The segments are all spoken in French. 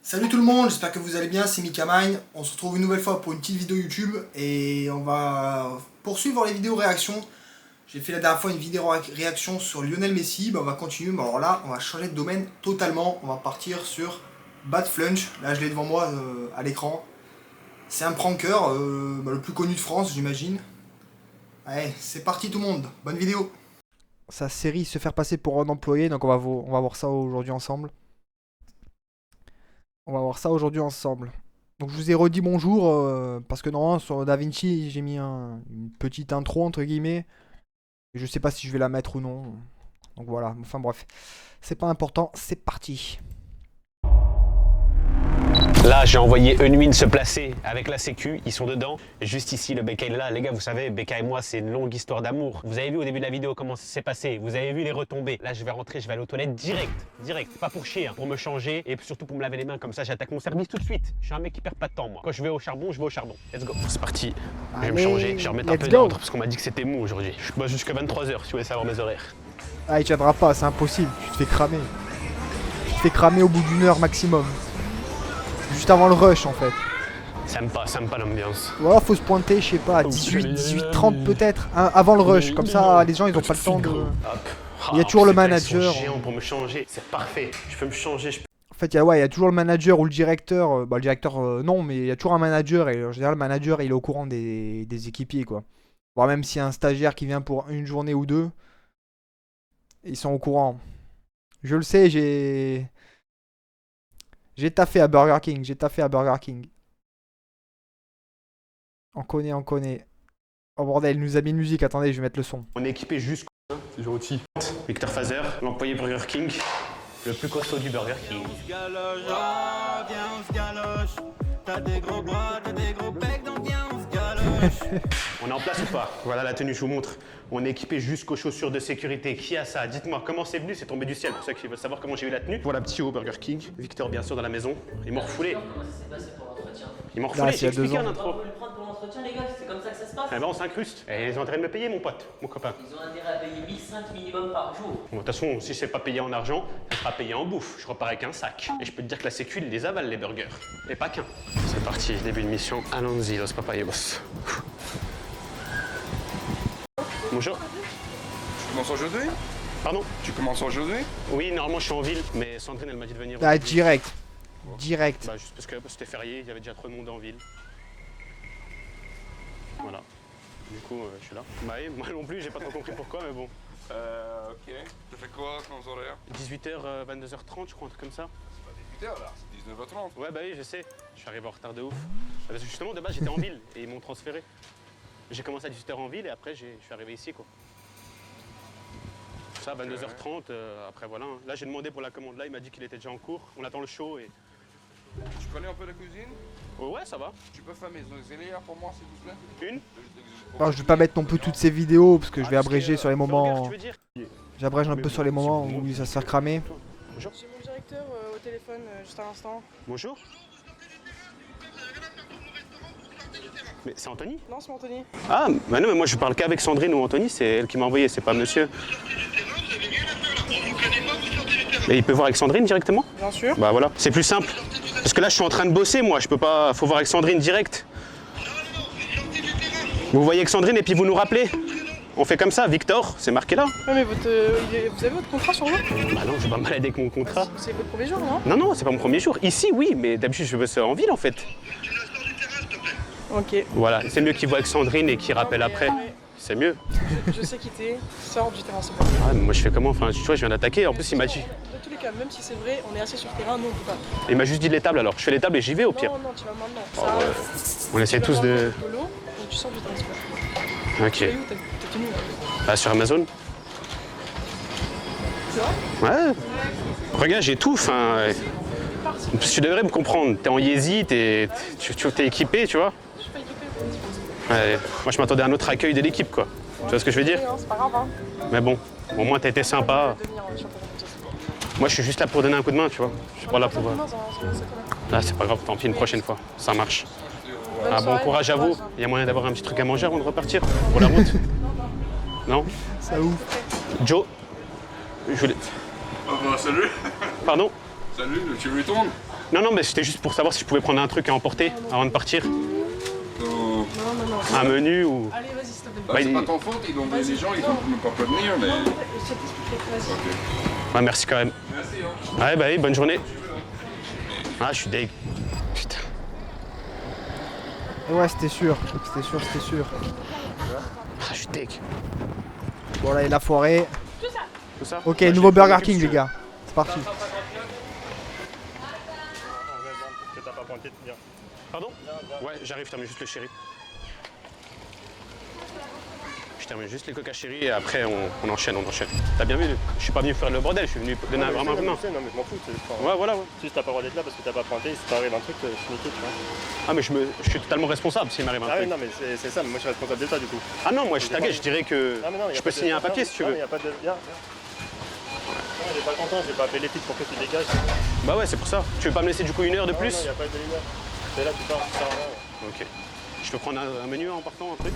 Salut tout le monde, j'espère que vous allez bien, c'est Mikamine. On se retrouve une nouvelle fois pour une petite vidéo YouTube et on va poursuivre les vidéos réactions. J'ai fait la dernière fois une vidéo réaction sur Lionel Messi, on va continuer, mais alors là on va changer de domaine totalement. On va partir sur Bad Flunch, là je l'ai devant moi à l'écran. C'est un pranker, le plus connu de France j'imagine. Allez, c'est parti tout le monde, bonne vidéo. Sa série se faire passer pour un employé, donc on va voir ça aujourd'hui ensemble. On va voir ça aujourd'hui ensemble. Donc je vous ai redit bonjour, parce que normalement sur DaVinci j'ai mis une petite intro entre guillemets. Et je sais pas si je vais la mettre ou non. Donc voilà, enfin bref. C'est pas important, c'est parti. Là, j'ai envoyé Unwin se placer avec la sécu, ils sont dedans. Juste ici, le Becca est là. Les gars, vous savez, Becca et moi, c'est une longue histoire d'amour. Vous avez vu au début de la vidéo comment ça s'est passé. Vous avez vu les retombées. Là, je vais rentrer, je vais aller aux toilettes direct. Pas pour chier, hein, pour me changer et surtout pour me laver les mains. Comme ça, j'attaque mon service tout de suite. Je suis un mec qui perd pas de temps, moi. Quand je vais au charbon, je vais au charbon. Let's go. C'est parti. Je vais me changer, je vais remettre un peu d'ordre parce qu'on m'a dit que c'était mou aujourd'hui. Je bosse jusqu'à 23h si vous voulez savoir mes horaires. Ah, il tiendra pas, c'est impossible. Tu te fais cramer. Tu te fais cramer au bout d'une heure maximum. Juste avant le rush en fait. Ça me pas l'ambiance. Ou alors faut se pointer, je sais pas, à 18h30 peut-être, hein, avant le rush. Comme ça, les gens ils ont pas le temps de... Il y a toujours le manager. Géant pour me changer, c'est parfait. Je peux me changer. En fait, il y a toujours le manager ou le directeur. Le directeur, non, mais il y a toujours un manager. Et en général, le manager, il est au courant des équipiers, quoi. Voire même s'il y a un stagiaire qui vient pour une journée ou deux, ils sont au courant. Je le sais, j'ai taffé à Burger King, On connaît. Oh bordel, il nous a mis une musique, attendez, je vais mettre le son. On est équipé jusqu'au... C'est gentil. Victor Fazer, l'employé Burger King, le plus costaud du Burger King. On se galoche, t'as des gros bras, t'as des gros becs, donc viens on se galoche. On est en place ou pas? Voilà la tenue, je vous montre. On est équipé jusqu'aux chaussures de sécurité. Qui a ça? Dites-moi, comment c'est venu? C'est tombé du ciel. Pour ceux qui veulent savoir comment j'ai eu la tenue. Voilà, petit haut Burger King. Victor, bien sûr, dans la maison. Ils m'ont refoulé. Comment ça s'est passé pour l'entretien? Ils m'ont refoulé, j'ai expliqué en On intro. va le prendre pour l'entretien, les gars, c'est comme ça que ça se passe. Eh ben, on s'incruste. Et ils ont intérêt de me payer, mon pote, mon copain. Ils ont intérêt à payer 1005 minimum par jour. Bon, de toute façon, si c'est pas payé en argent, ça sera payé en bouffe. Je repars avec un sac. Et je peux te dire que la sécu, il les avale, les burgers. Et pas qu'un. C'est parti, début de mission. Allons-y, los papayos. Bonjour. Tu commences aujourd'hui? Pardon? Tu commences aujourd'hui? Oui, normalement, je suis en ville, mais Sandrine, elle m'a dit de venir. Ah, aujourd'hui. direct. Direct. Bah, juste parce que c'était férié, il y avait déjà trop de monde en ville. Voilà. Du coup, je suis là. Bah, et moi non plus, j'ai pas trop compris pourquoi, mais bon. Ok. Tu fais quoi comme horaire? 18h, 22h30, je crois, un truc comme ça. C'est pas 18h là, c'est 19h30. Ouais, bah oui, je sais. Je suis arrivé en retard de ouf. Parce que justement, de base, j'étais en ville et ils m'ont transféré. J'ai commencé à 18h en ville et après, je suis arrivé ici, quoi. Ça, 22h30, après voilà. Là, j'ai demandé pour la commande là, il m'a dit qu'il était déjà en cours. On attend le show et... Tu connais un peu la cuisine? Oh, ouais, ça va. Tu peux faire mes auxiliaires pour moi s'il vous plaît? Une? Alors, je vais pas mettre non plus toutes ces vidéos parce que je vais abréger sur les Burger, moments. tu veux dire? J'abrège un peu sur les moments où ça se fait cramer. Bonjour. J'ai mon directeur au téléphone juste à l'instant. Bonjour. Mais c'est Anthony? Non, c'est Anthony. Ah, bah non, mais moi je parle qu'avec Sandrine ou Anthony, c'est elle qui m'a envoyé, c'est pas monsieur. Mais il peut voir avec Sandrine directement? Bien sûr. Bah voilà, c'est plus simple. Parce que là je suis en train de bosser moi, je peux pas, faut voir avec Sandrine direct. Vous voyez avec Sandrine et puis vous nous rappelez? On fait comme ça, Victor, c'est marqué là. Ouais, mais vous avez votre contrat sur vous? Bah non, je vais pas me balader avec mon contrat. C'est votre premier jour, non? Non, non, c'est pas mon premier jour. Ici, oui, mais d'habitude je bosse en ville en fait. Ok. Voilà, c'est mieux qu'il voit avec Sandrine et qu'il rappelle mais, après. C'est mieux. Je sais quitter, sors du terrain, c'est bon. Ah, mais moi je fais comment? Enfin, tu vois, je viens d'attaquer. En plus, il m'a dit. De tous les cas, même si c'est vrai, on est assez sur le terrain, nous on peut pas. Il m'a juste dit les tables alors. Je fais les tables et j'y vais au pire. Non, non, tu vas maintenant. Oh, Ça, ouais. On essaie tu vas tous prendre de. le boulot, donc tu sors du terrain, c'est bon. Ok. Tu es où ta tenue là? Bah, sur Amazon. C'est vrai? Ouais. Regarde, j'ai tout. Enfin. En plus, tu devrais me comprendre. T'es en Yézi, t'es équipé, tu vois. Je suis pas équipée. Ouais. Moi, je m'attendais à un autre accueil de l'équipe, quoi. Tu vois ce que je veux dire? C'est pas grave, hein. Mais bon, au moins t'as été sympa. Moi, je suis juste là pour donner un coup de main, tu vois. Je suis pas là pour. Là, c'est pas grave, tant pis, une prochaine fois. Ça marche. Ah, bon courage à vous. Il y a moyen d'avoir un petit truc à manger avant de repartir pour la route? Non? Ça ouf. Joe, je voulais. Ah bah salut. Pardon? Salut, tu veux tourner? Non, mais c'était juste pour savoir si je pouvais prendre un truc à emporter avant de partir. Non. Un menu ou... Allez, vas-y, s'il te plaît. Bah, Bah, c'est il- pas ton faute, ils ont les gens, ils ont même pas prévenir, mais. Non, je t'expliquerai, vas-y. Ouais, merci quand même. Merci, hein. Ouais, bah oui, bonne journée. Ah, je suis deg. Putain. Et ouais, c'était sûr. Ah, je suis deg. Bon, là, il a foiré. Tout ça. Ok, Ouais, nouveau je- Burger je- King, je- les gars. C'est parti. Pardon? Ouais, j'arrive, je termine juste le chéri. Je termine juste les coca chéri et après on enchaîne. T'as bien vu, je suis pas venu faire le bordel, je suis venu donner vraiment un coup de main. Non mais je m'en fous, Ouais, voilà, ouais. juste t'as pas le droit d'être là parce que t'as pas pointé, si t'arrive un truc, je suis niqué, tu vois. Ah, mais je suis totalement responsable s'il m'arrive un Ah oui, truc. non mais c'est ça, mais moi je suis responsable d'état du coup. Ah non, moi je taguais, je dirais que Non, mais non, y a je pas peux de- signer un non, papier si tu non, veux. mais y a pas de... Viens. Non, il est pas content, je vais pas appeler les flics pour que tu dégages. Bah ouais, c'est pour ça. Tu veux pas me laisser du coup 1 heure de Non, plus? non, y a pas de lumière. C'est là, tu pars, tu sers à rien. Ok. Je peux prendre un menu en partant, un truc?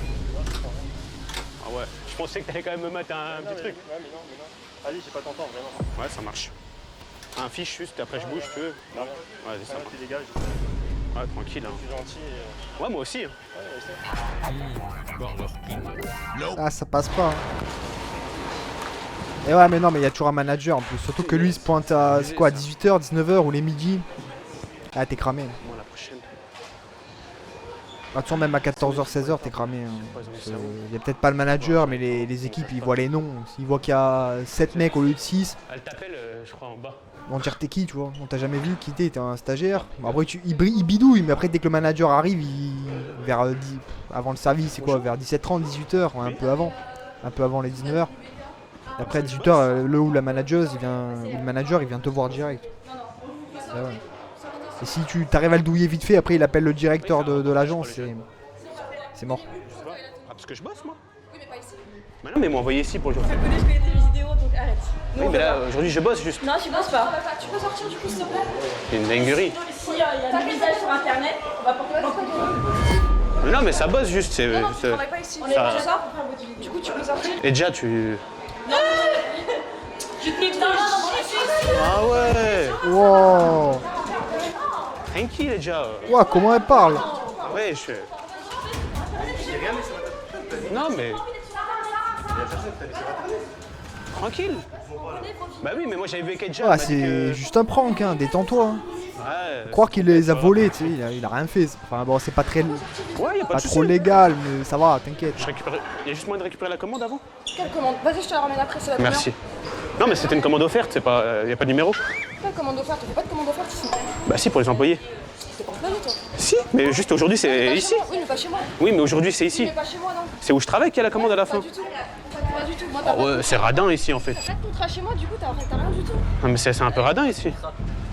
Ah ouais, je pensais que t'allais quand même me mettre un Non, petit truc. Ouais, mais non. Allez, j'ai pas ton temps, vraiment. Ouais, ça marche. Un fiche juste, après je bouge, tu veux? Non, Ouais, c'est rien, sympa. tu dégages, Ouais, tranquille. je Hein. suis gentil et... Ouais, moi aussi. Hein. Ouais, ouais, Ah, ça passe pas. Hein. Et ouais, mais non, mais il y a toujours un manager en plus. Surtout que lui, il se pointe à c'est quoi, 18h, 19h ou les midi. Ah, t'es cramé. Bon, la prochaine. De toute façon, même à 14h, 16h, t'es cramé. Il y a peut-être pas le manager, mais les équipes, ils voient les noms. S'ils voient qu'il y a 7 mecs au lieu de 6, Elle t'appelle, je crois, en bas. ils vont te dire t'es qui, tu vois. On t'a jamais vu quitter, t'es un stagiaire. Bon, après, il bidouille, mais après, dès que le manager arrive, vers avant le service, c'est quoi, vers 17h30, 18h, ouais, un peu avant les 19h. Et après, à 18h, le ou la manageuse, ou le manager, il vient te voir direct. Ah ouais. Et si tu t'arrives à le douiller vite fait, après, il appelle le directeur de l'agence, c'est mort. Je sais pas. Ah, parce que je bosse, moi? Oui, mais pas ici. Mais non, mais ils m'ont envoyé ici pour aujourd'hui. Je connais tes vidéos, donc arrête. Oui, mais là, aujourd'hui, je bosse juste. Non, tu bosses pas. Tu peux sortir du coup, s'il te plaît? C'est une dinguerie. Si il y a des messages sur internet, on va porter plainte. Mais non, mais ça bosse juste. C'est, Non, tu c'est- travailles pas ici. On est Ça- pas chez ça? Du coup, tu peux sortir. Et déjà, tu. Je te nique dans Ah ouais! Wow, Tranquille, déjà. wow, comment elle parle? Ouais, je. Non, mais. Tranquille. Bah oui, mais moi j'avais vu Kedja. Ouais, c'est juste un prank, hein, détends-toi. Hein. Ouais. Croire qu'il les a volés, tu sais, il a rien fait. Enfin bon, c'est pas très, Ouais, y a pas pas de trop soucis. légal, mais ça va, t'inquiète. Je récupère. Y a juste moyen de récupérer la commande avant? Quelle commande? Vas-y, je te la ramène après, c'est la première. Merci. Non, mais c'était une commande offerte, c'est pas. Y a pas de numéro? Quelle commande offerte? On fait pas de commande offerte ici. Bah si, pour les employés. T'es pas employé, toi? Si, mais juste aujourd'hui Pas c'est chez ici. moi. Oui, mais pas chez moi. Oui, mais aujourd'hui c'est Oui, ici. mais pas chez moi, non. C'est où je travaille qu'il y a la commande à la Pas fin. du tout. Pas du tout. Moi, Ah ouais, c'est radin ici en fait. t'as pas de contrat chez moi, du coup, t'as rien du tout. Non, mais c'est un peu radin ici.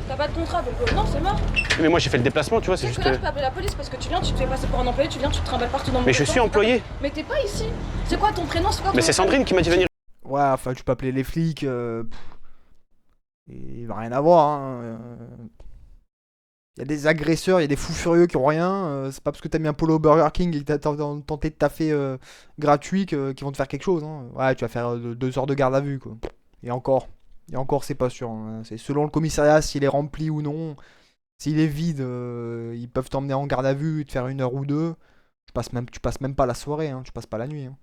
T'as pas de contrat, donc non, c'est mort. Mais moi j'ai fait le déplacement, tu vois, c'est Tu sais juste. que là, je peux appeler la police parce que tu viens, tu te fais passer pour un employé, tu viens, tu te trimbales partout dans mon Mais je suis employé. Mais t'es pas ici. C'est quoi ton prénom? C'est quoi ton Mais c'est Sandrine qui m'a dit venir. Ouais, enfin, tu peux appeler les flics. Il va rien avoir. Hein. Il y a des agresseurs, il y a des fous furieux qui ont rien. C'est pas parce que t'as mis un polo au Burger King et que t'as tenté de taffer gratuit qu'ils vont te faire quelque chose. Hein. Ouais, tu vas faire 2 heures de garde à vue, quoi. Et encore, c'est pas sûr. Hein. C'est selon le commissariat s'il est rempli ou non. S'il est vide, ils peuvent t'emmener en garde à vue et te faire 1 heure ou 2. Tu passes même pas la soirée, hein. Tu passes pas la nuit. Hein.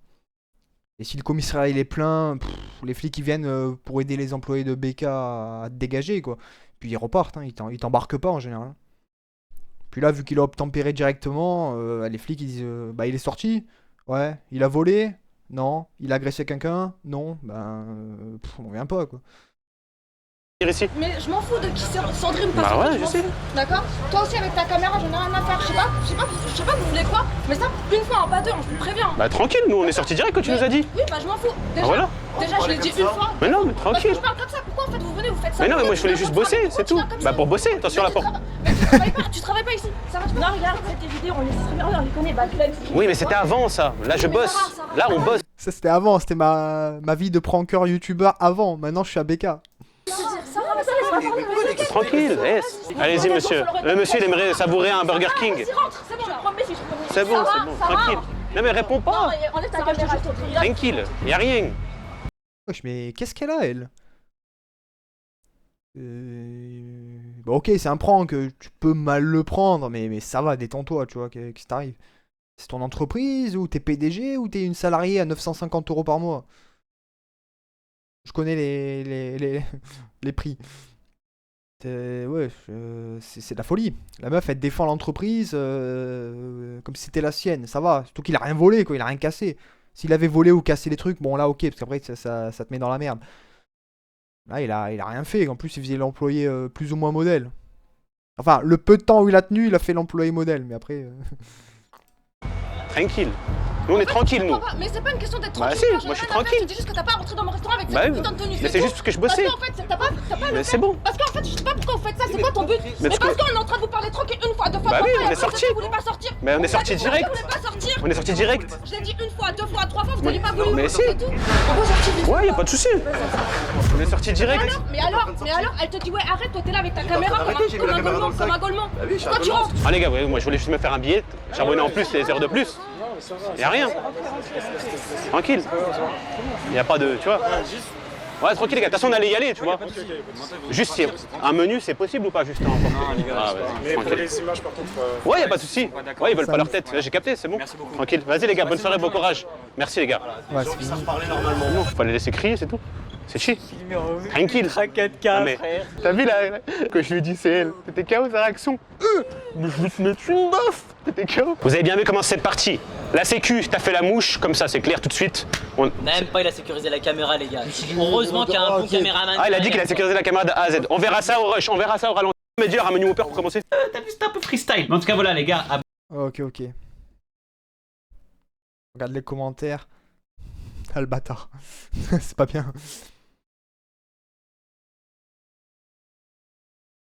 Et si le commissariat il est plein, les flics ils viennent pour aider les employés de BK à te dégager, quoi. Puis ils repartent, hein. Ils t'embarquent pas en général. Puis là, vu qu'il a obtempéré directement, les flics ils disent bah il est sorti. Ouais. Il a volé. Non. Il a agressé quelqu'un. Non. Ben on vient pas, quoi. Ici. Mais je m'en fous de qui c'est Sandrine passe. Bah ouais, je je m'en sais. fous. D'accord? Toi aussi avec ta caméra, j'en ai rien à faire. Je sais pas vous voulez quoi, mais ça, une fois, pas deux, on vous prévient. Bah tranquille, nous on est sortis direct quand tu Mais- nous as dit. Oui, bah je m'en fous. Déjà, Ah voilà. déjà je l'ai dit une fois. Mais non, mais Parce que tranquille. je parle comme ça, pourquoi en fait vous venez, vous faites ça? Mais non, mais moi je voulais Pourquoi juste tu bosser, viens c'est comme tout. ça Bah pour bosser, attention à la porte. Mais tu travailles pas ici. Ça va, tu Non, regarde, c'est tes vidéos, on les distribue, on les connaît, bah Oui, mais c'était avant ça. Là je bosse. Là on bosse. Ça c'était avant, c'était ma vie de pranker youtubeur avant. Maintenant je suis à BK. Tranquille. Allez-y monsieur. Le monsieur il aimerait savourer un Burger King. rentre, c'est bon, je te promets, si je te promets. C'est bon, c'est bon. Tranquille. Non mais réponds pas. Enlève ta caméra, je te prie. Tranquille. Y a rien. Wesh, mais qu'est-ce qu'elle a, elle Bon, ok, c'est un prank, tu peux mal le prendre, mais ça va, détends-toi, tu vois, qu'est-ce qui t'arrive? C'est ton entreprise, ou t'es PDG, ou t'es une salariée à 950 € par mois? Je connais les prix. Ouais, c'est de la folie. La meuf, elle défend l'entreprise comme si c'était la sienne. Ça va, surtout qu'il a rien volé, quoi, il a rien cassé. S'il avait volé ou cassé les trucs, bon là, ok, parce qu'après, ça te met dans la merde. Là, il a rien fait. En plus, il faisait l'employé plus ou moins modèle. Enfin, le peu de temps où il a tenu, il a fait l'employé modèle, mais après... Tranquille. Nous, on est tranquille, nous. Mais c'est pas une question d'être Bah tranquille. si, moi je suis tranquille. Je dis juste que t'as pas à rentrer dans mon restaurant avec Bah cette oui, putain de tenue. mais c'est juste parce que je bossais. Parce qu'en fait, t'as pas à le Mais faire. c'est bon. Parce qu'en fait, je sais pas pourquoi vous faites ça. C'est quoi ton but? Mais Mais parce parce qu'on est en train de vous parler tranquille une fois, deux fois, Bah trois oui, fois. on et est après, sorti. Vous voulez pas sortir. Mais on est sorti direct. Vous voulez pas sortir. On est sorti direct. Je l'ai dit une fois, deux fois, trois fois. Vous n'avez pas voulu. Mais si. C'est tout. On va sortir vite. Ouais, y a pas de souci. On est sorti direct. Mais alors, elle te dit ouais, arrête, toi t'es là avec ta caméra comme un golemon. Pourquoi tu rentres? Ah les gars, ouais, moi je voulais juste me faire un billet, charbonner en plus les heures de plus. Y'a rien. Tranquille. Y'a pas de, tu vois. Ouais, tranquille les gars, de toute façon on allait y aller, tu vois. Juste un menu, c'est possible ou pas juste à emporter? Ah, Mais pour les images, par contre. Ouais, y a pas de souci. Ouais, ils veulent pas leur tête. J'ai capté, c'est bon. Tranquille. Vas-y les gars, bonne soirée, bon courage. Merci les gars. Ouais, c'est fini. Non, faut pas les laisser crier, c'est tout. C'est chier. Tranquille. Ah, mais t'as vu là, que je lui dis c'est elle. T'étais KO sa réaction. Mais je vais te mettre une baffe. T'étais KO. Vous avez bien vu comment c'est cette partie. La sécu, t'as fait la mouche, comme ça c'est clair tout de suite. Même pas il a sécurisé la caméra les gars. Heureusement qu'il y a un bon caméraman. Ah il a dit qu'il a sécurisé la caméra de A à Z. On verra ça au rush, on verra ça au ralenti. Mais dire un menu Whopper pour commencer. T'as vu c'était un peu freestyle. Mais en tout cas voilà les gars. Ok. Regarde les commentaires. Ah le bâtard. C'est pas bien.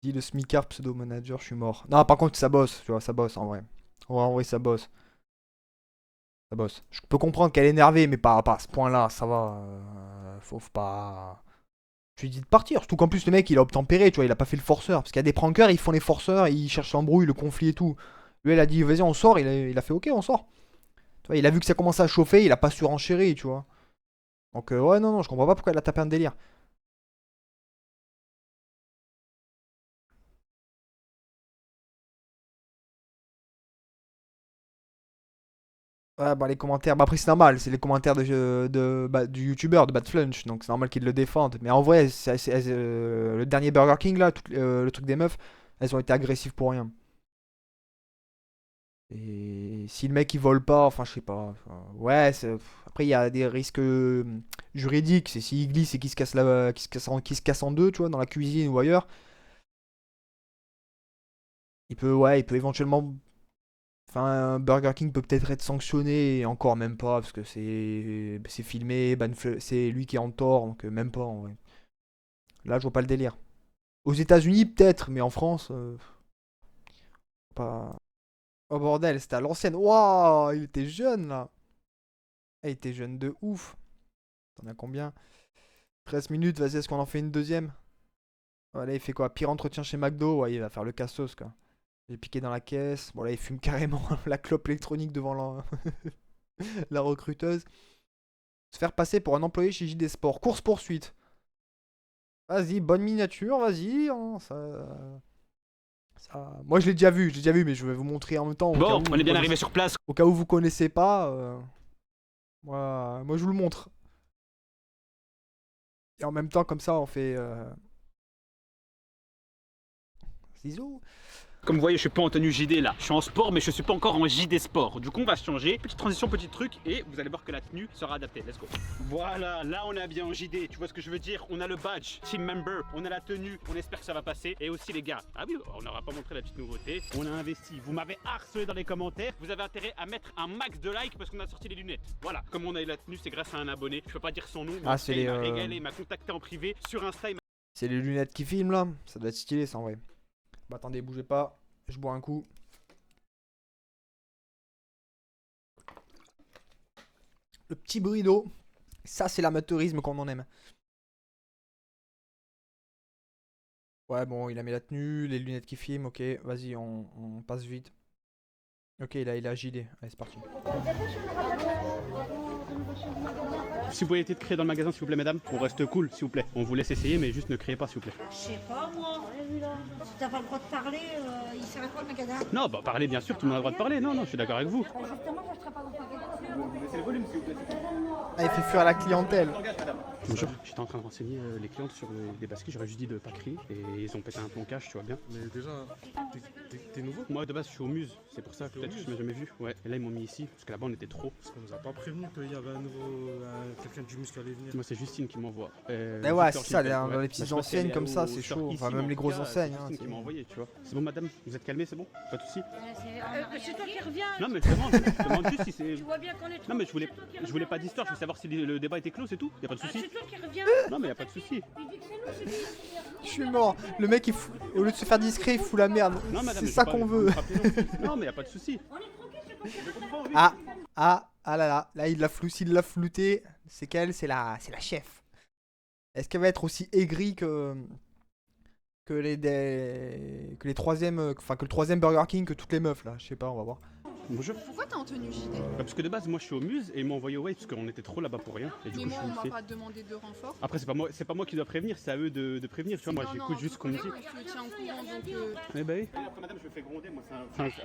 Dit le smicard pseudo manager, je suis mort. Non, par contre ça bosse, tu vois, ça bosse en vrai. En vrai ça bosse. Ça bosse. Je peux comprendre qu'elle est énervée, mais pas à ce point-là, ça va. Faut pas... Je lui dis de partir, surtout qu'en plus le mec il a obtempéré, tu vois, il a pas fait le forceur. Parce qu'il y a des prankers, ils font les forceurs, ils cherchent l'embrouille, le conflit et tout. Lui elle a dit vas-y on sort, il a fait ok on sort. Tu vois, il a vu que ça commençait à chauffer, il a pas surenchéri, tu vois. Donc ouais non, je comprends pas pourquoi elle a tapé un délire. Ouais, bah les commentaires, bah après c'est normal, c'est les commentaires du youtubeur, de Bad Flunch, donc c'est normal qu'ils le défendent. Mais en vrai, le dernier Burger King là, le truc des meufs, elles ont été agressives pour rien. Et si le mec il vole pas, enfin je sais pas, ouais, après il y a des risques juridiques, c'est s'il glisse et qu'il se casse en deux, tu vois, dans la cuisine ou ailleurs. Il peut éventuellement... Enfin, Burger King peut peut-être être sanctionné, et encore même pas, parce que c'est filmé, c'est lui qui est en tort, donc même pas en vrai. Là, je vois pas le délire. Aux États-Unis peut-être, mais en France, pas. Oh bordel, c'était à l'ancienne. Waouh, il était jeune là. Il était jeune de ouf. T'en as combien? 13 minutes, vas-y, est-ce qu'on en fait une deuxième? Voilà, il fait quoi? Pire entretien chez McDo? Ouais, il va faire le cassos quoi. J'ai piqué dans la caisse. Bon là il fume carrément la clope électronique devant la recruteuse. Se faire passer pour un employé chez JD Sport. Course poursuite. Vas-y, bonne miniature, vas-y. Hein, moi je l'ai déjà vu, mais je vais vous montrer en même temps. Bon, on est bien arrivé sur place. Au cas où vous connaissez pas, moi je vous le montre. Et en même temps comme ça on fait... Ciseaux. Comme vous voyez, je suis pas en tenue JD là. Je suis en sport, mais je suis pas encore en JD Sport. Du coup, on va se changer. Petite transition, petit truc, et vous allez voir que la tenue sera adaptée. Let's go. Voilà, là on est bien en JD. Tu vois ce que je veux dire? On a le badge, team member, on a la tenue. On espère que ça va passer. Et aussi les gars. Ah oui, on n'aura pas montré la petite nouveauté. On a investi. Vous m'avez harcelé dans les commentaires. Vous avez intérêt à mettre un max de likes parce qu'on a sorti les lunettes. Voilà. Comme on a eu la tenue, c'est grâce à un abonné. Je peux pas dire son nom. Mais c'est il m'a régalé, il m'a contacté en privé sur Insta. C'est les lunettes qui filment là. Ça doit être stylé ça en vrai. Bah attendez, bougez pas. Je bois un coup. Le petit bruit d'eau. Ça, c'est l'amateurisme qu'on en aime. Ouais, bon, il a mis la tenue, les lunettes qui filment. Ok, vas-y, on passe vite. Ok, il a JD. Allez, c'est parti. Si vous pouvez être créé dans le magasin, s'il vous plaît, mesdames. On reste cool, s'il vous plaît. On vous laisse essayer, mais juste ne créez pas, s'il vous plaît. Je sais pas moi. vu là. Si t'as pas le droit de parler, il sert à quoi le magasin? Non, bah parler bien sûr, tout le monde a le droit de parler. Non, non, je suis d'accord avec vous. Justement, je serai pas dans le magasin. Vous baissez le volume s'il vous plaît. Ah, il fait fuir la clientèle. Bonjour, j'étais en train de renseigner les clientes sur les baskets, j'aurais juste dit de pas crier et ils ont pété un plomb cash, tu vois bien. Mais déjà, t'es nouveau? Moi de base je suis au Muse, c'est pour ça peut-être que tu m'as jamais vu. Ouais, et là ils m'ont mis ici parce que là-bas on était trop. Parce qu'on nous a pas prévenu qu'il y avait un nouveau. Quelqu'un du Muse qui allait venir. Moi c'est Justine qui m'envoie. Mais ouais, c'est ça, dans les petites enseignes comme ça, c'est chaud. Enfin, même les grosses enseignes. C'est Justine qui m'a envoyé, tu vois. C'est bon madame, vous êtes calmée, c'est bon? Pas de soucis? C'est toi qui reviens. Non mais je demande juste si c'est... Tu vois bien qu'on est trop. Non mais je voulais pas d'histoire, je voulais savoir si le débat était clos, c'est tout. Y a pas de soucis? C'est toi qui reviens. Non mais y a pas de soucis. Il dit que c'est nous, c'est lui. Je suis mort. Le mec, au lieu de se faire discret, il fout la merde. Non madame, C'est ça qu'on veut. Non mais y a pas de soucis. On est tranquille, c'est toi qui reviens. Ah là là. Là, il l'a flouté. C'est qu'elle, c'est la chef. Est-ce qu'elle va être aussi aigrie que le troisième Burger King, que toutes les meufs là? Je sais pas, on va voir. Bonjour. Pourquoi t'es en tenue JD? Parce que de base moi je suis au Muse et ils m'ont envoyé au Waze parce qu'on était trop là-bas pour rien. Et du Mais coup moi, je on suis m'a ici. pas demandé de renfort. Après c'est pas moi qui dois prévenir, c'est à eux de prévenir, tu vois, moi j'écoute juste ce qu'on me dit. Je te tiens au courant, donc... Eh bah oui. Après madame je me fais gronder moi,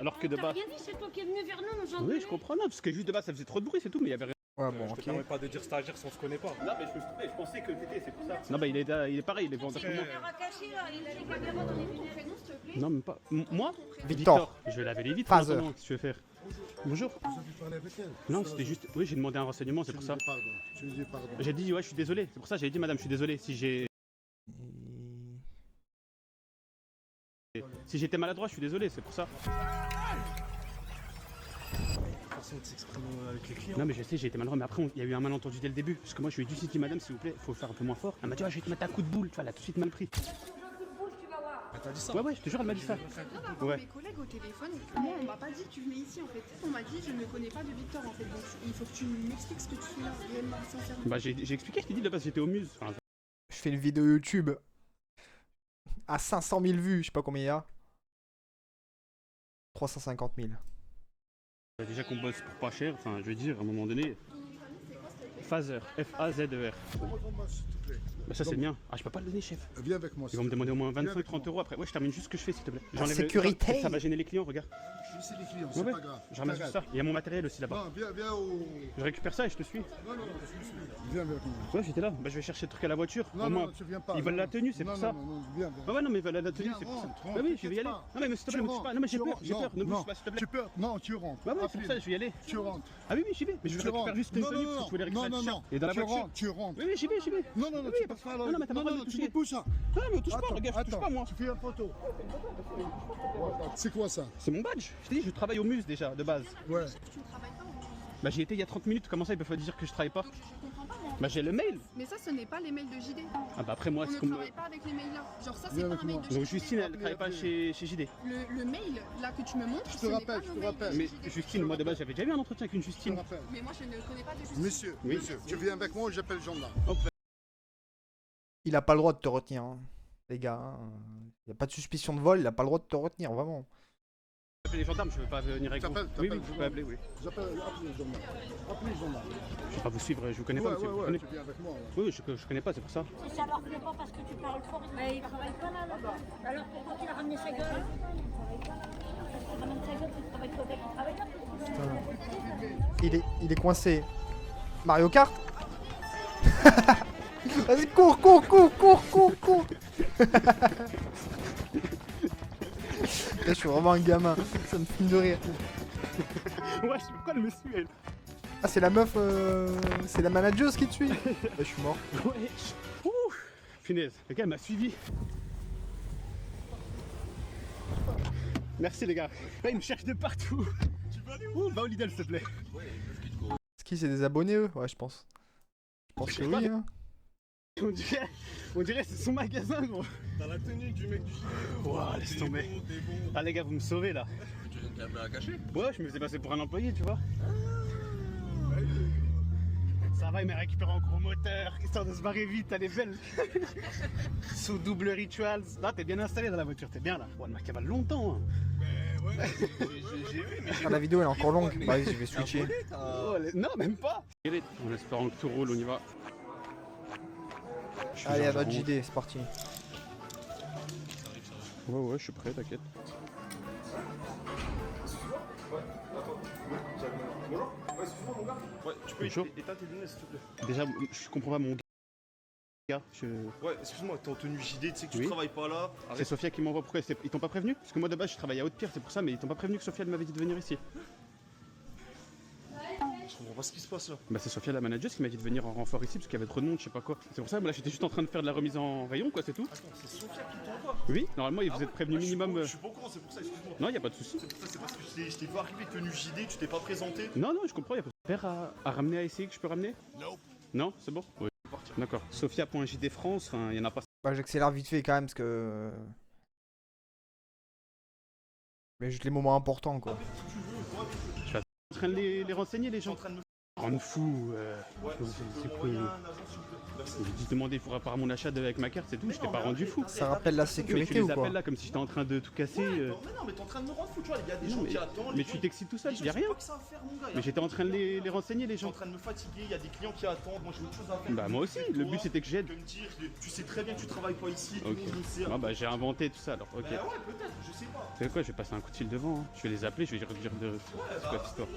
alors que de T'as base... rien dit, c'est toi qui es venu vers nous, nous engueuler. Oui je comprends, non, parce que juste de base ça faisait trop de bruit c'est tout, mais il y avait rien. Ouais, bon, Je ok. te permets pas de dire stagiaire si on se connaît pas. Non mais je pensais que t'étais, c'est pour ça. Non bah il est pareil, il est vendeur que moi. Caméra cachée là, il a les caméras dans les Ton prénom, s'il te plaît? Non même pas. Moi Victor. Je vais laver les vitres Phaser. maintenant, qu'est-ce que tu veux faire? Bonjour. Vous avez parlé avec elle? Non c'était juste... Oui j'ai demandé un renseignement, c'est pour ça. Pardon. Tu me dis pardon. J'ai dit ouais je suis désolé, c'est pour ça j'ai dit madame je suis désolé si j'étais maladroit, je suis désolé, c'est pour ça. Façon de s'exprimer avec les clients. Non mais je sais, j'ai été maladroit, mais après il y a eu un malentendu dès le début. Parce que moi je lui ai dit madame s'il vous plaît, faut le faire un peu moins fort. Elle m'a dit je vais te mettre un coup de boule, tu vois, elle a tout de suite mal pris. Elle t'a dit ça? Ouais je te jure elle m'a dit ça. Ouais. Mes collègues au téléphone, moi on m'a pas dit que tu venais ici en fait. On m'a dit je ne connais pas de Victor en fait. Donc il faut que tu m'expliques ce que tu fais là, réellement, sincèrement. Bah j'ai expliqué, je t'ai dit de base j'étais au Muse. Enfin, Je fais une vidéo YouTube à 500 000 vues, je sais pas combien il y a. 350 000. déjà qu'on bosse pour pas cher, enfin je veux dire à un moment donné. Phaser, F-A-Z-E-R. Bah ça c'est le mien. Ah je peux pas le donner chef. Viens avec moi. Ils vont me demander au moins 25-30 euros après. Ouais je termine juste ce que je fais s'il te plaît. La le- sécurité. Ça va gêner les clients, regarde. Je suis les clients, Ouais, c'est ouais. pas grave. Je ramasse juste ça. Il y a mon matériel aussi là-bas. Non, viens au. Je récupère ça et je te suis. Non, je me suis. Viens avec moi. Ouais j'étais là. Bah je vais chercher le truc à la voiture. Non, Au moins, tu viens pas. ils veulent la tenue, c'est pour ça. Non, viens. Ouais non mais ils veulent la tenue, Viens, c'est pour ça. rentre, Bah oui je vais y aller. t'inquiète pas. Non mais s'il te plaît, me touche pas. Non mais j'ai peur, ne bouge pas s'il te plaît. Tu peux. Non, tu rentres. Ouais c'est pour ça je vais y aller. Tu rentres. Ah oui j'y vais. Mais je vais récupérer juste une tenue parce que je voulais récupérer le t-shirt. Et dans la voiture. Tu rentres. Oui j'y vais. Non, tu passes pas là. Non mais t'as pas le droit de me tu toucher. me pousses ça. Non mais touche pas regarde, je touche pas moi. Tu fais une photo. C'est quoi ça? C'est mon badge. Je t'ai dit je travaille au Muse déjà de base. Ouais. Tu ne travailles pas ou... Bah j'y étais il y a 30 minutes, comment ça ils peuvent dire que je travaille pas? Donc je comprends pas moi. Bah j'ai le mail. Mais ça ce n'est pas les mails de JD. Ah bah après moi On c'est ne comme... travaille pas avec les mails là. Genre ça c'est Viens pas avec un mail moi. de JD. Donc Justine elle travaille pas chez JD. Le mail là que tu me montres, Je te ce n'est rappelle, pas je le te mail de rappelle. Mais JD. Justine, moi de base j'avais déjà eu un entretien avec une Je te Justine. rappelle. Mais moi je ne connais pas de Justine. Monsieur, Oui. monsieur, tu viens avec moi, j'appelle le gendarme. Il a pas le droit de te retenir, hein, les gars. Il n'y a pas de suspicion de vol, il a pas le droit de te retenir, vraiment. J'appelle les gendarmes, je veux pas venir avec vous. T'appelles, Oui, t'appelles. je peux appeler, oui. J'appelle le gendarme. Appelez le gendarme. Je vais pas vous suivre, je vous connais pas, monsieur. Vous Ouais, connaissez- tu viens avec moi. Oui, je connais pas, c'est pour ça. Si ça leur plaît pas parce que tu parles fort, mais il travaille pas là, là-bas. Alors pourquoi tu l'as ramené sa gueule? Il ramène sa gueule, il travaille pas avec Putain. Il est coincé. Mario Kart. Vas-y, cours. Là, je suis vraiment un gamin, ça me fume de rire. Ouais, je sais pourquoi elle me suit, elle. Ah, c'est la meuf, c'est la manageuse qui te suit. Je suis mort. Ouais. Ouh. Punaise, le gars m'a suivi. Merci les gars. Là, il me cherche de partout. Tu vas aller où? Va au Lidl, s'il te plaît. Est-ce qu'ils c'est des abonnés, eux? Ouais, je pense. Je pense que oui, hein. On dirait c'est son magasin, gros. T'as la tenue du mec du gilet. Ouah, laisse tomber. Ah les gars, vous me sauvez là. Tu as une caméra cachée? Ouais, je me faisais passer pour un employé, tu vois. Ça va, il m'a récupéré en gros moteur, histoire de se barrer vite, elle est belle. Sous double rituals. Là, t'es bien installé dans la voiture, t'es bien là. Ouais, elle m'a cavale longtemps. Hein. Ouais, j'ai vu, mais Ah, la vidéo elle est encore longue. Bah, vas-y, je vais switcher. Oh, non, même pas. En espérant que tout roule, on y va. Allez, à notre JD, c'est parti. Ouais, je suis prêt, t'inquiète. Bonjour. Ouais, excuse-moi mon gars. Ouais, tu peux Bonjour. éteindre tes lunettes s'il te plaît. Déjà, je comprends pas mon gars. Ouais, excuse-moi, t'es en tenue JD, tu sais que tu Oui. travailles pas là. C'est Sophia qui m'envoie. Pourquoi ils t'ont pas prévenu? Parce que moi de base je travaille à Haute-Pierre, c'est pour ça, mais ils t'ont pas prévenu que Sophia m'avait dit de venir ici. Je comprends pas ce qui se passe là. Bah c'est Sophia la manageuse qui m'a dit de venir en renfort ici parce qu'il y avait trop de monde, je sais pas quoi. C'est pour ça, moi là j'étais juste en train de faire de la remise en rayon quoi, c'est tout. Attends, c'est Sophia qui t'envoie. Oui, normalement vous êtes prévenu minimum. Je suis pas au courant, c'est pour ça, excuse-moi. Non, y a pas de souci. C'est pour ça, c'est parce que je t'ai vu arriver tenue JD, tu t'es pas présenté. Non, je comprends, y a pas de père à ramener à essayer que je peux ramener. Non, c'est bon. Oui. D'accord. Sophia.jd France, enfin y en a pas. Bah, j'accélère vite fait quand même parce que. Mais juste les moments importants quoi. Je suis en train de les renseigner les gens. Rendre fou. C'est cool. J'ai dit demander, il faudra pas mon achat avec ma carte, c'est tout, je t'ai pas rendu fou. Ça rappelle la sécurité ou quoi? Tu les quoi? appelles là comme si j'étais en train de tout casser. Mais non, mais t'es en train de me rendre fou, tu vois, il y a des gens qui attendent. Mais tu t'excites tout seul, y a rien. Mais j'étais en train de les renseigner les gens. Je suis en train de me fatiguer, il y a des clients qui attendent, moi j'ai autre chose à faire. Bah moi aussi, le but c'était que j'aide. Tu sais très bien que tu travailles pas ici, tout le monde le sait. Ah bah j'ai inventé tout ça alors, ok. Bah ouais, peut-être, je sais pas. Tu sais quoi, je vais passer un coup de fil devant, hein. Je vais les appeler, je vais leur dire de... C'est quoi cette histoire?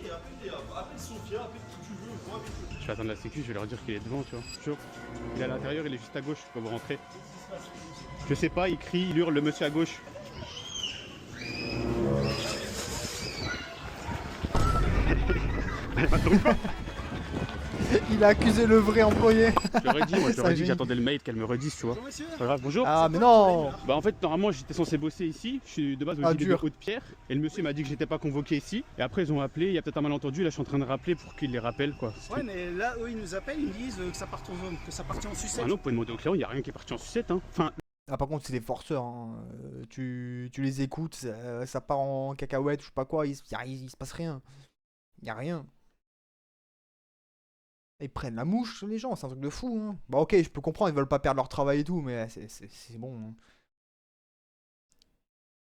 Appelle Sophia, appelle qui tu veux, vois avec eux. Je vais attendre la sécu, je vais leur dire qu'il est devant, tu vois. Toujours. Il est à l'intérieur, il est juste à gauche quand vous rentrez. Je sais pas, il crie, il hurle, le monsieur à gauche. Il a accusé le vrai employé. Je leur ai dit, moi je leur ai dit que j'attendais le mail, qu'elle me redise, tu vois. Pas grave, bonjour. Ah mais non. Bah en fait normalement j'étais censé bosser ici, je suis de base au JD de Haute-Pierre et le monsieur m'a dit que j'étais pas convoqué ici et après ils ont appelé, il y a peut-être un malentendu, là je suis en train de rappeler pour qu'ils les rappellent quoi. Ouais mais là eux ils nous appellent, ils nous disent que ça parte en sucette. Ah non, vous pouvez demander au client, il n'y a rien qui est parti en sucette hein. Enfin... Ah par contre c'est des forceurs, hein. Tu les écoutes, ça part en cacahuète, je sais pas quoi, il se passe rien. Il y a rien. Ils prennent la mouche les gens, c'est un truc de fou hein. Bah ok, je peux comprendre, ils veulent pas perdre leur travail et tout, mais c'est bon. Hein.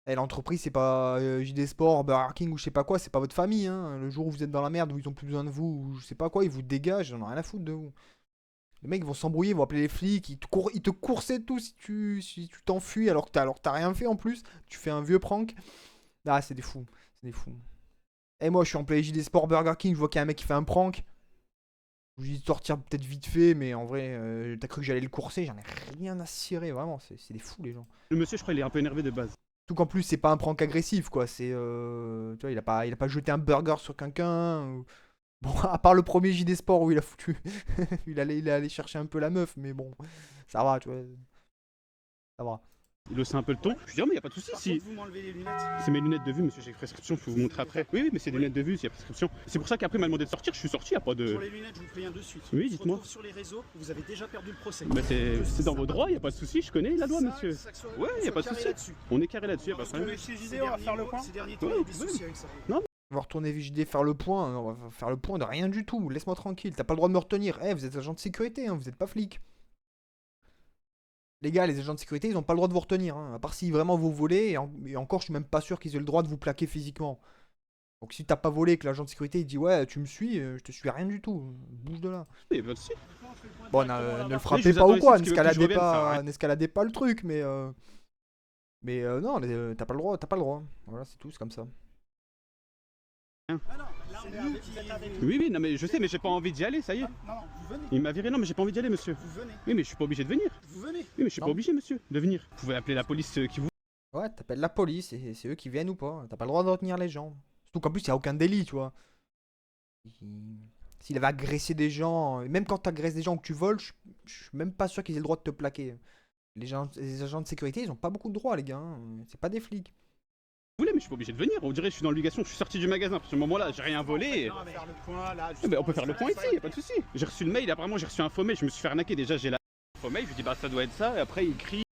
Et l'entreprise c'est pas JD Sport, Burger King ou je sais pas quoi, c'est pas votre famille hein. Le jour où vous êtes dans la merde, où ils ont plus besoin de vous, ou je sais pas quoi, ils vous dégagent, j'en ai rien à foutre de vous. Les mecs vont s'embrouiller, ils vont appeler les flics, ils te coursaient tout si tu t'enfuis alors que t'as rien fait en plus, tu fais un vieux prank. Ah c'est des fous, c'est des fous. Et moi je suis employé JD Sport, Burger King, je vois qu'il y a un mec qui fait un prank. Je lui dis de sortir peut-être vite fait, mais en vrai, t'as cru que j'allais le courser, j'en ai rien à cirer, vraiment, c'est des fous les gens. Le monsieur, je crois, il est un peu énervé de base. Tout qu'en plus, c'est pas un prank agressif, quoi, c'est... tu vois, il a pas jeté un burger sur quelqu'un, ou... Bon, à part le premier JD Sport où il a foutu... il allait chercher un peu la meuf, mais bon, ça va, tu vois, ça va. Il haussait un peu le ton. Je lui dis, oh, mais y a pas de soucis si. Vous m'enlevez les lunettes. C'est mes lunettes de vue, monsieur, j'ai prescription, je peux vous montrer après. Oui, mais c'est des lunettes de vue, s'il y a prescription. C'est pour ça qu'après, il m'a demandé de sortir, je suis sorti, y a pas de. Pour les lunettes, je vous préviens de suite. Oui, dites-moi. On se retrouve sur les réseaux, vous avez déjà perdu le procès. Bah, c'est dans vos droits, y a pas de soucis, je connais la loi, monsieur. Ouais, y a pas de soucis. On est carré là-dessus, y a pas de problème. Chez JD, on va faire le point. Ces derniers temps, il y a des soucis avec ça. Non. On va retourner JD faire le point, on va faire le point de rien du tout, laisse-moi tranquille, t'as pas le droit de me retenir. Eh, vous êtes agent de sécurité, hein, vous êtes pas flic. Les gars, les agents de sécurité, ils ont pas le droit de vous retenir, hein, à part si vraiment vous volez, et encore, je suis même pas sûr qu'ils aient le droit de vous plaquer physiquement. Donc si t'as pas volé et que l'agent de sécurité il dit ouais, tu me suis, je te suis rien du tout, bouge de là. Oui, pas de soucis. Bon, ne le frappez pas ou quoi, n'escaladez pas le truc, mais non, t'as pas le droit, voilà, c'est tout, c'est comme ça. Oui, non, mais je sais, mais j'ai pas envie d'y aller, ça y est. Non, vous venez. Il m'a viré, non, mais j'ai pas envie d'y aller, monsieur. Vous venez. Oui, mais je suis pas obligé de venir. Vous venez. Oui, mais je suis pas obligé, monsieur, de venir. Vous pouvez appeler la police qui vous. Ouais, t'appelles la police et c'est eux qui viennent ou pas. T'as pas le droit de retenir les gens. Surtout qu'en plus, y a aucun délit, tu vois. S'il avait agressé des gens, même quand t'agresses des gens ou que tu voles, je suis même pas sûr qu'ils aient le droit de te plaquer. Les agents de sécurité, ils ont pas beaucoup de droits, les gars. Hein. C'est pas des flics. Vous voulez, mais je suis pas obligé de venir. On dirait que je suis dans l'obligation, je suis sorti du magasin. À ce moment-là, j'ai rien volé. On va faire le point là. On peut faire le point ici, y a pas de souci. J'ai reçu le mail, apparemment j'ai reçu un faux mail, je me suis fait arnaquer. Déjà j'ai la faux mail, je lui dis bah ça doit être ça, et après il crie.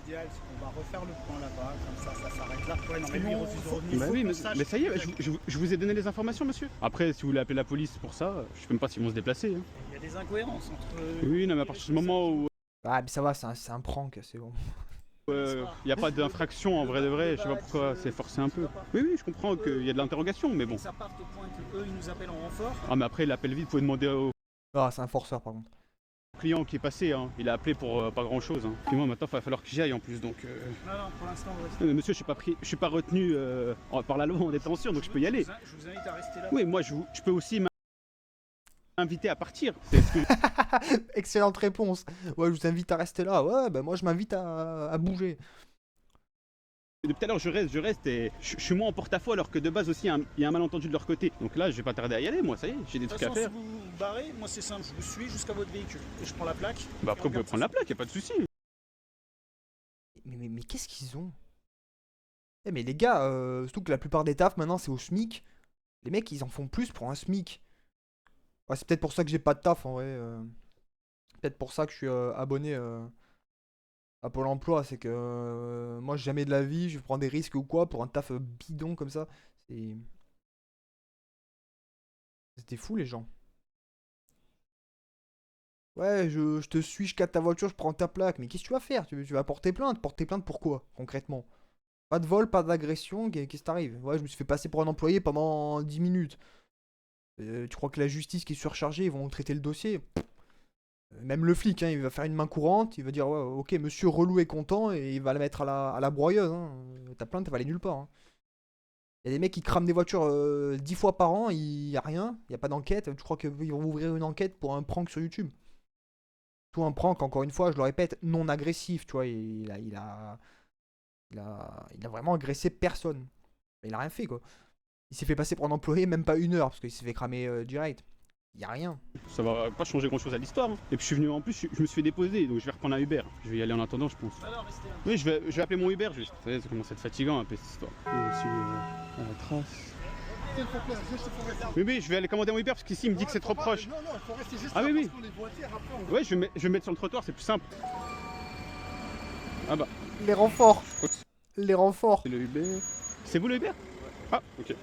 L'idéal c'est qu'on va refaire le point là-bas, comme ça s'arrête là. Ouais, non, mais lui il refuse de revenir. Bah oui, mais ça y est, je vous ai donné les informations, monsieur. Après, si vous voulez appeler la police pour ça, je sais même pas s'ils vont se déplacer. Hein. Il y a des incohérences entre. Oui, non, mais à partir du moment où. Ah, mais ça va, c'est un prank, c'est bon. Il n'y a pas d'infraction en vrai de vrai, je sais pas pourquoi c'est forcé un peu. Oui, je comprends qu'il y a de l'interrogation, mais bon. Ça part au point qu'eux ils nous appellent en renfort. Ah, mais après, l'appel vite, vous pouvez demander au. Ah, c'est un forceur par contre. Client qui est passé, hein, il a appelé pour pas grand chose. Hein. Puis moi maintenant il va falloir que j'y aille en plus donc. Non, pour l'instant, on reste. Mais monsieur, je suis pas retenu par la loi en détention donc je peux y aller. Je vous invite à rester là. Oui, moi je peux aussi m'inviter à partir. C'est ce que... Excellente réponse. Ouais, je vous invite à rester là. Ouais, bah moi je m'invite à bouger. Depuis tout à l'heure je reste et je suis moins en porte-à-faux alors que de base aussi il y a un malentendu de leur côté. Donc là je vais pas tarder à y aller moi, ça y est, j'ai des trucs à faire. Si vous vous barrez, moi c'est simple, je vous suis jusqu'à votre véhicule et je prends la plaque. Bah après vous pouvez prendre la plaque, y a pas de souci. Mais qu'est-ce qu'ils ont? Eh mais les gars, surtout que la plupart des tafs maintenant c'est au SMIC. Les mecs ils en font plus pour un SMIC. Ouais, c'est peut-être pour ça que j'ai pas de taf en vrai. Peut-être pour ça que je suis abonné à Pôle emploi. C'est que moi jamais de la vie je prends des risques ou quoi pour un taf bidon comme ça. C'était fou les gens. Ouais, je te suis, je capte ta voiture, je prends ta plaque. Mais qu'est-ce que tu vas faire? Tu vas porter plainte? Porter plainte pour quoi, concrètement? Pas de vol, pas d'agression, qu'est-ce qui t'arrive? Ouais, je me suis fait passer pour un employé pendant 10 minutes. Tu crois que la justice qui est surchargée, ils vont traiter le dossier? Même le flic, hein, il va faire une main courante, il va dire ouais, ok, monsieur relou est content et il va la mettre à la broyeuse. Hein. Ta plainte, elle va aller nulle part. Hein. Il y a des mecs qui crament des voitures 10 fois par an, il n'y a rien, il n'y a pas d'enquête. Tu crois qu'ils vont ouvrir une enquête pour un prank sur YouTube? Tout un prank, encore une fois, je le répète, non agressif, tu vois, il a vraiment agressé personne. Il a rien fait, quoi. Il s'est fait passer pour un employé, même pas 1 heure, parce qu'il s'est fait cramer direct. Il y a rien. Ça va pas changer grand chose à l'histoire. Hein. Et puis je suis venu en plus, je me suis fait déposer, donc je vais reprendre un Uber. Je vais y aller en attendant, je pense. Alors, restez là. Oui, je vais appeler mon Uber juste. Vous savez, ça commence à être fatigant un peu cette histoire. Et aussi à la trace. Oui, je vais aller commander mon Uber parce qu'ici il me dit que c'est trop proche. Non, il faut rester juste Ah là oui, parce qu'on est voiture, après, Ouais, je vais me mettre sur le trottoir, c'est plus simple. Ah bah. Les renforts. Les renforts. C'est le Uber. C'est vous le Uber? Ah, ok.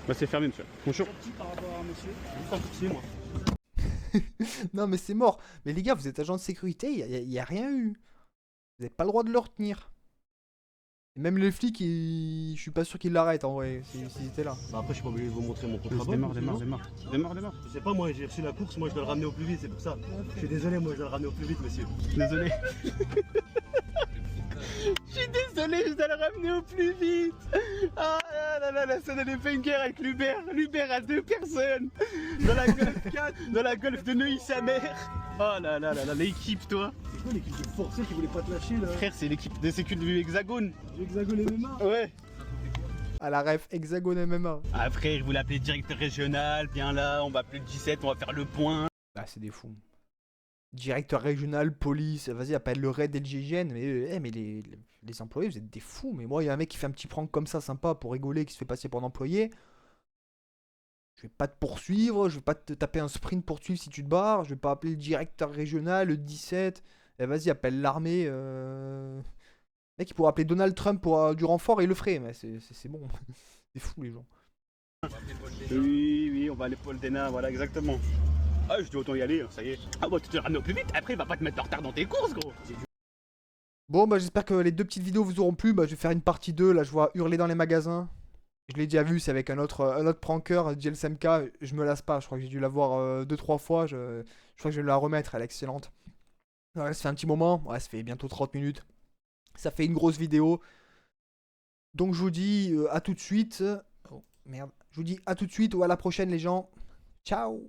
Bah c'est fermé, monsieur. Bonjour. par rapport à monsieur. Pas de soucis, moi. Non mais c'est mort. Mais les gars, vous êtes agent de sécurité, il y a rien eu. Vous n'avez pas le droit de le retenir. Et même les flics, je suis pas sûr qu'ils l'arrêtent en vrai, s'ils étaient là. Bah après je suis pas obligé de vous montrer mon contrat. Démarre. Je sais pas, moi j'ai reçu la course, moi je dois le ramener au plus vite, c'est pour ça. Je suis désolé, moi je dois le ramener au plus vite, monsieur. Désolé. Je suis désolé, je dois le ramener au plus vite. Ah là, ça n'allait pas une guerre avec l'Uber. L'Uber à 2 personnes. Dans la Golf 4, dans la Golf de Neuilly sa mère. Oh là, l'équipe toi. C'est quoi l'équipe de forcés qui voulait pas te lâcher là? Frère, c'est l'équipe de sécu du Hexagone. Hexagone MMA? Ouais. À la ref, Hexagone MMA. Après, je voulais appeler directeur régional, viens là, on va appeler le 17, on va faire le point. Ah, c'est des fous. Directeur régional, police, vas-y, appelle le raid et le GIGN. Mais les employés, vous êtes des fous. Mais moi, il y a un mec qui fait un petit prank comme ça, sympa, pour rigoler, qui se fait passer pour un employé. Je vais pas te poursuivre, je vais pas te taper un sprint pour te suivre si tu te barres. Je vais pas appeler le directeur régional, le 17. Eh, vas-y, appelle l'armée. Mec, il pourrait appeler Donald Trump pour du renfort et il le ferait. Mais c'est bon. C'est fou, les gens. Oui, on va aller Paul Dena, voilà, exactement. Ah, je dis autant y aller, ça y est. Ah, bah, tu te ramenes au plus vite, après, il va pas te mettre en retard dans tes courses, gros. Bon, bah, j'espère que les 2 petites vidéos vous auront plu. Bah, je vais faire une partie 2. Là, je vois hurler dans les magasins. Je l'ai déjà vu, c'est avec un autre pranker, JLSMK. Je me lasse pas, je crois que j'ai dû la voir 2-3 fois. Je crois que je vais la remettre, elle est excellente. Ouais, ça fait un petit moment, ouais, ça fait bientôt 30 minutes. Ça fait une grosse vidéo. Donc je vous dis à tout de suite. Oh merde. Je vous dis à tout de suite ou à la prochaine les gens. Ciao.